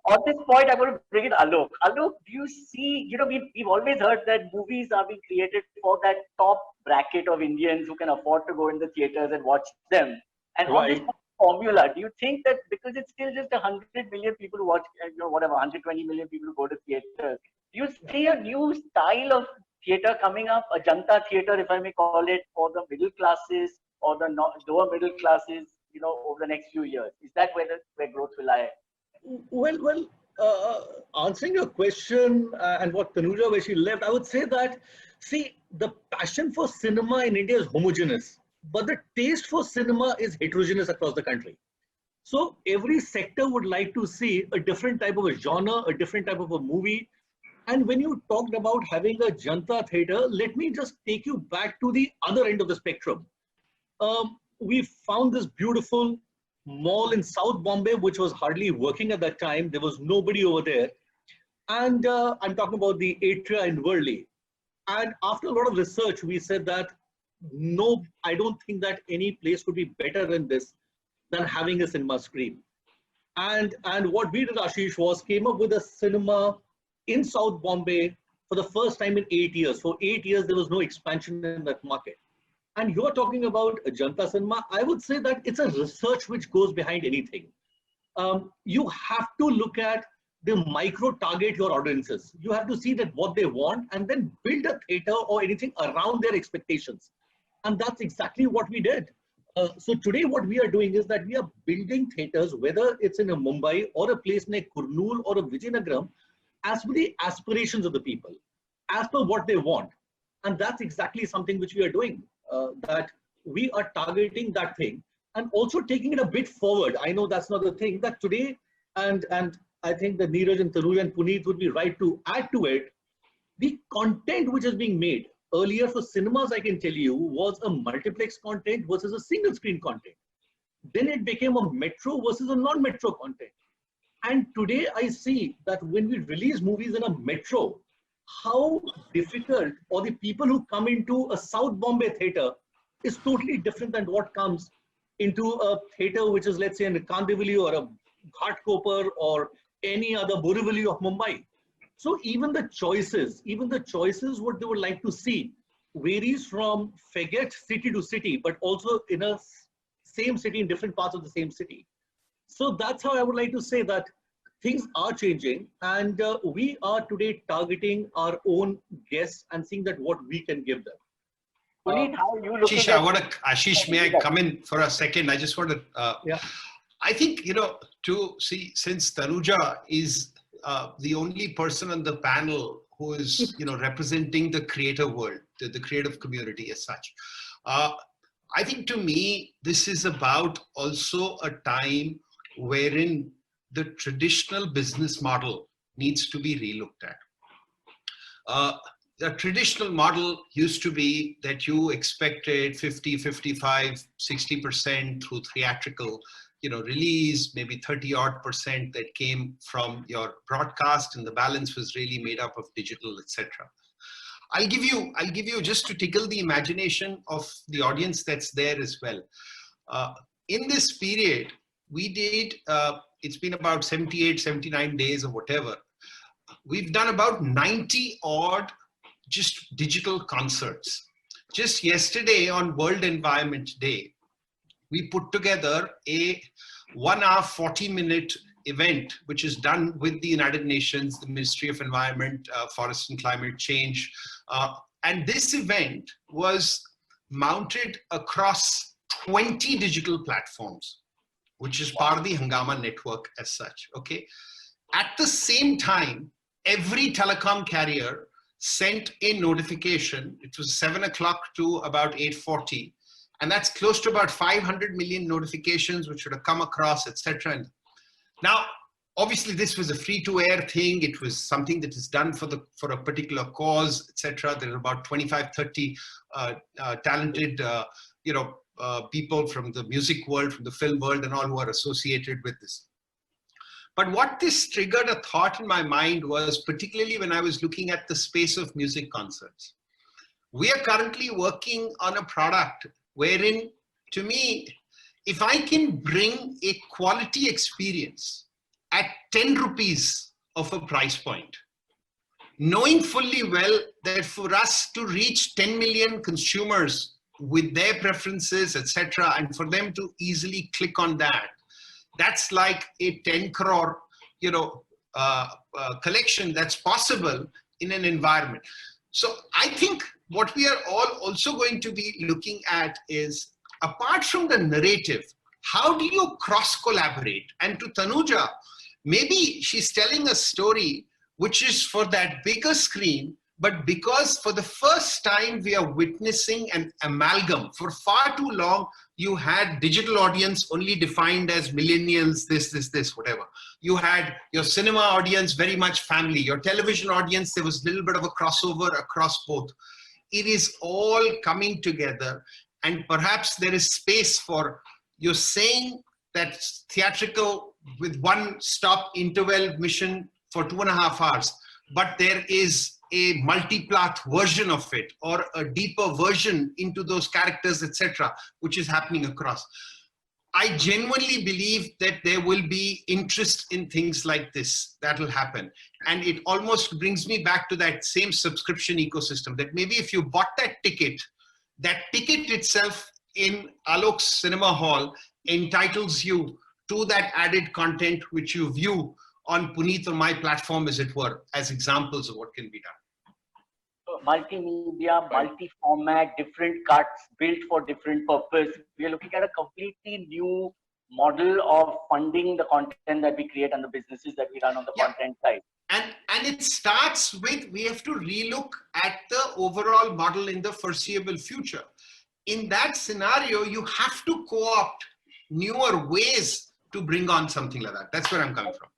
on this point, I'm going to bring in Alok. Alok, do you see, we've always heard that movies are being created for that top bracket of Indians who can afford to go in the theaters and watch them. And on this Right. formula, do you think that because it's still just 100 million people who watch, whatever, 120 million people who go to theaters, do you see a new style of theater coming up, a Janta theater, if I may call it, for the middle classes or the lower middle classes, over the next few years? Is that where growth will lie? Answering your question and what Tanuja, where she left, I would say that, see, the passion for cinema in India is homogeneous, but the taste for cinema is heterogeneous across the country. So every sector would like to see a different type of a genre, a different type of a movie. And when you talked about having a Janta theater, let me just take you back to the other end of the spectrum. We found this beautiful mall in South Bombay, which was hardly working at that time. There was nobody over there. And I'm talking about the Atria in Worli. And after a lot of research, we said that no, I don't think that any place could be better than this, than having a cinema screen. And what we did, Ashish, was came up with a cinema in South Bombay for the first time in 8 years. For 8 years, there was no expansion in that market. And you're talking about a Janta cinema. I would say that it's a research which goes behind anything. You have to look at the micro target your audiences. You have to see that what they want and then build a theater or anything around their expectations. And that's exactly what we did. So today what we are doing is that we are building theaters, whether it's in a Mumbai or a place like Kurnool or a Vijayanagram, as per the aspirations of the people, as per what they want. And that's exactly something which we are doing, that we are targeting that thing and also taking it a bit forward. I know that's not the thing that today, and I think that Neeraj and Tanuja and Puneet would be right to add to it. The content which is being made earlier for cinemas, I can tell you, was a multiplex content versus a single screen content. Then it became a metro versus a non-metro content. And today I see that when we release movies in a metro, how difficult, or the people who come into a South Bombay theater is totally different than what comes into a theater which is, let's say, in a Kandivali or a Ghatkopar or any other Borivali of Mumbai. So even the choices what they would like to see varies from forget city to city, but also in a same city in different parts of the same city. So that's how I would like to say that things are changing, and we are today targeting our own guests and seeing that what we can give them. Puneet, how are you looking Ashish, Ashish, may I come in for a second? I just want to, yeah. I think, to see, since Tanuja is the only person on the panel who is, representing the creative world, the creative community as such. I think to me, this is about also a time wherein the traditional business model needs to be relooked at. The traditional model used to be that you expected 50, 55, 60% through theatrical, release, maybe 30% that came from your broadcast, and the balance was really made up of digital, etc. I'll give you just to tickle the imagination of the audience that's there as well. In this period, we did, it's been about 78, 79 days or whatever. We've done about 90 odd just digital concerts. Just yesterday on World Environment Day, we put together a 1 hour, 40-minute event, which is done with the United Nations, the Ministry of Environment, Forest and Climate Change. And this event was mounted across 20 digital platforms, which is part of the Hungama network as such, okay? At the same time, every telecom carrier sent a notification. It was 7 o'clock to about 8:40. And that's close to about 500 million notifications which would have come across, etc. Now, obviously, this was a free-to-air thing. It was something that is done for a particular cause, etc. There are about 25, 30 talented, people from the music world, from the film world, and all who are associated with this. But what this triggered a thought in my mind was, particularly when I was looking at the space of music concerts. We are currently working on a product wherein, to me, if I can bring a quality experience at 10 rupees of a price point, knowing fully well that for us to reach 10 million consumers with their preferences, etc., and for them to easily click on that, that's like a 10 crore, collection that's possible in an environment. So I think what we are all also going to be looking at is, apart from the narrative, how do you cross collaborate? And to Tanuja, maybe she's telling a story which is for that bigger screen, but because for the first time we are witnessing an amalgam. For far too long, you had digital audience only defined as millennials, this, whatever. You had your cinema audience very much family. Your television audience, there was a little bit of a crossover across both. It is all coming together, and perhaps there is space for, you're saying that theatrical with one stop interval mission for 2.5 hours, but there is a multi-plot version of it, or a deeper version into those characters, etc., which is happening across. I genuinely believe that there will be interest in things like this that will happen. And it almost brings me back to that same subscription ecosystem, that maybe if you bought that ticket itself in Alok's cinema hall entitles you to that added content which you view on Puneet or my platform, as it were, as examples of what can be done. Multimedia, multi-format, different cuts built for different purpose. We are looking at a completely new model of funding the content that we create and the businesses that we run on the content side. And it starts with, we have to relook at the overall model in the foreseeable future. In that scenario, you have to co-opt newer ways to bring on something like that. That's where I'm coming from.